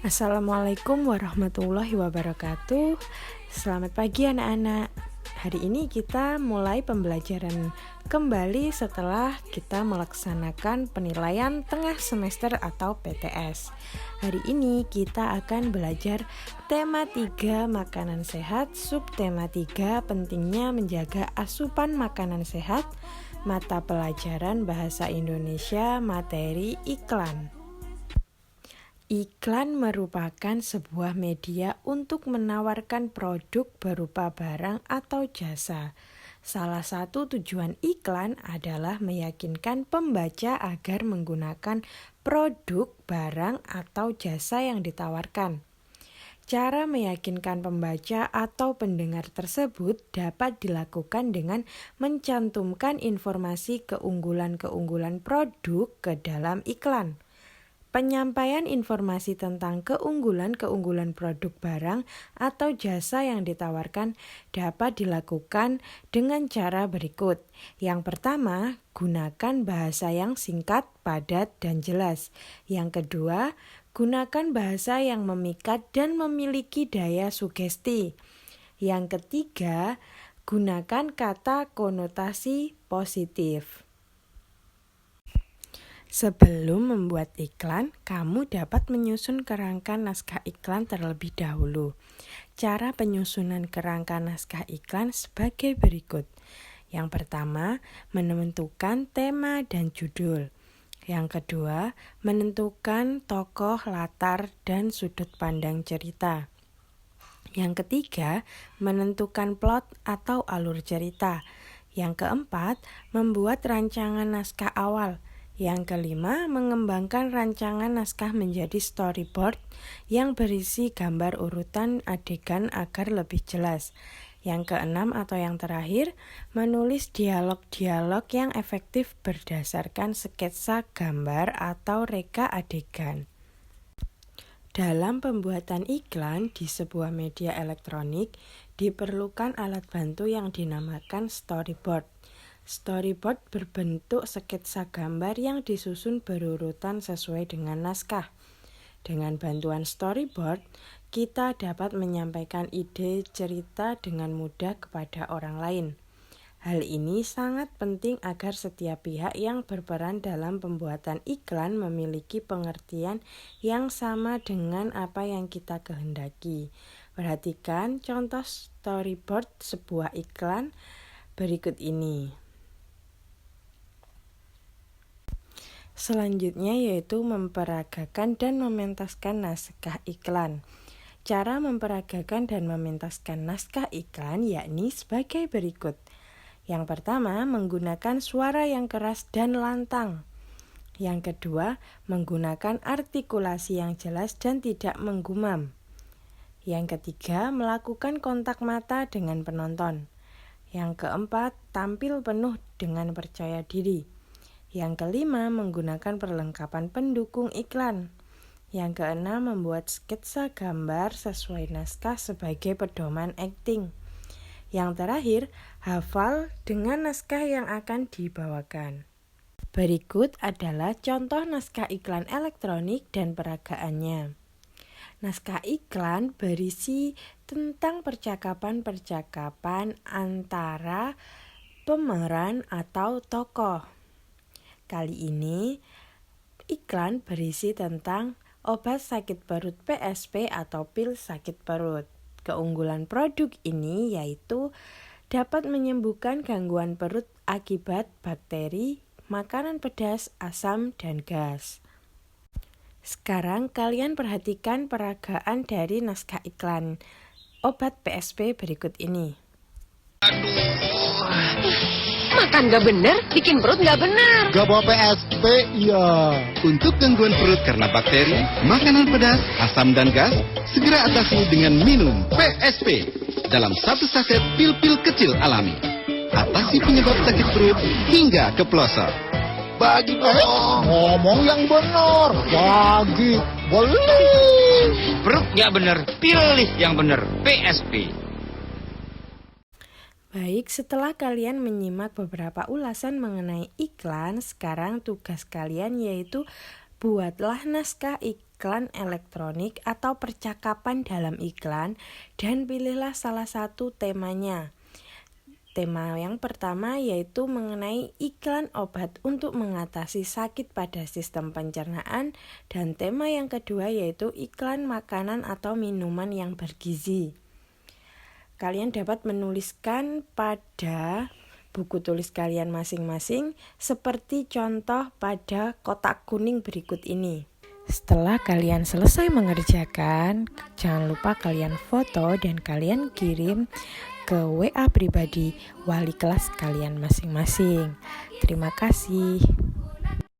Assalamualaikum warahmatullahi wabarakatuh. Selamat pagi anak-anak. Hari ini kita mulai pembelajaran kembali setelah kita melaksanakan penilaian tengah semester atau PTS. Hari ini kita akan belajar tema 3 makanan sehat, subtema 3 pentingnya menjaga asupan makanan sehat, mata pelajaran bahasa Indonesia, materi iklan. Iklan merupakan sebuah media untuk menawarkan produk berupa barang atau jasa. Salah satu tujuan iklan adalah meyakinkan pembaca agar menggunakan produk, barang, atau jasa yang ditawarkan. Cara meyakinkan pembaca atau pendengar tersebut dapat dilakukan dengan mencantumkan informasi keunggulan-keunggulan produk ke dalam iklan. Penyampaian informasi tentang keunggulan-keunggulan produk barang atau jasa yang ditawarkan dapat dilakukan dengan cara berikut. Yang pertama, gunakan bahasa yang singkat, padat, dan jelas. Yang kedua, gunakan bahasa yang memikat dan memiliki daya sugesti. Yang ketiga, gunakan kata konotasi positif. Sebelum membuat iklan, kamu dapat menyusun kerangka naskah iklan terlebih dahulu. Cara penyusunan kerangka naskah iklan sebagai berikut. Yang pertama, menentukan tema dan judul. Yang kedua, menentukan tokoh, latar, dan sudut pandang cerita. Yang ketiga, menentukan plot atau alur cerita. Yang keempat, membuat rancangan naskah awal. Yang kelima, mengembangkan rancangan naskah menjadi storyboard yang berisi gambar urutan adegan agar lebih jelas. Yang keenam atau yang terakhir, menulis dialog-dialog yang efektif berdasarkan sketsa gambar atau reka adegan. Dalam pembuatan iklan di sebuah media elektronik, diperlukan alat bantu yang dinamakan storyboard. Storyboard berbentuk sketsa gambar yang disusun berurutan sesuai dengan naskah. Dengan bantuan storyboard, kita dapat menyampaikan ide cerita dengan mudah kepada orang lain. Hal ini sangat penting agar setiap pihak yang berperan dalam pembuatan iklan memiliki pengertian yang sama dengan apa yang kita kehendaki. Perhatikan contoh storyboard sebuah iklan berikut ini. Selanjutnya yaitu memperagakan dan mementaskan naskah iklan. Cara memperagakan dan mementaskan naskah iklan yakni sebagai berikut. Yang pertama, menggunakan suara yang keras dan lantang. Yang kedua, menggunakan artikulasi yang jelas dan tidak menggumam. Yang ketiga, melakukan kontak mata dengan penonton. Yang keempat, tampil penuh dengan percaya diri. Yang kelima, menggunakan perlengkapan pendukung iklan. Yang keenam, membuat sketsa gambar sesuai naskah sebagai pedoman akting. Yang terakhir, hafal dengan naskah yang akan dibawakan. Berikut adalah contoh naskah iklan elektronik dan peragaannya. Naskah iklan berisi tentang percakapan-percakapan antara pemeran atau tokoh. Kali ini, iklan berisi tentang obat sakit perut PSP atau pil sakit perut. Keunggulan produk ini yaitu dapat menyembuhkan gangguan perut akibat bakteri, makanan pedas, asam, dan gas. Sekarang kalian perhatikan peragaan dari naskah iklan obat PSP berikut ini. Makan gak bener, bikin perut gak bener. Gak bawa PSP, iya. Untuk gangguan perut karena bakteri, makanan pedas, asam dan gas, segera atasi dengan minum PSP dalam satu saset pil-pil kecil alami. Atasi penyebab sakit perut hingga ke pelosok. Bagi ngomong yang benar. Bagi beli. Perut gak bener, pilih yang bener, PSP. Baik, setelah kalian menyimak beberapa ulasan mengenai iklan, sekarang tugas kalian yaitu buatlah naskah iklan iklan elektronik atau percakapan dalam iklan dan pilihlah salah satu temanya. Tema yang pertama yaitu mengenai iklan obat untuk mengatasi sakit pada sistem pencernaan, dan tema yang kedua yaitu iklan makanan atau minuman yang bergizi. Kalian dapat menuliskan pada buku tulis kalian masing-masing seperti contoh pada kotak kuning berikut ini. Setelah kalian selesai mengerjakan, jangan lupa kalian foto dan kalian kirim ke WA pribadi wali kelas kalian masing-masing. Terima kasih.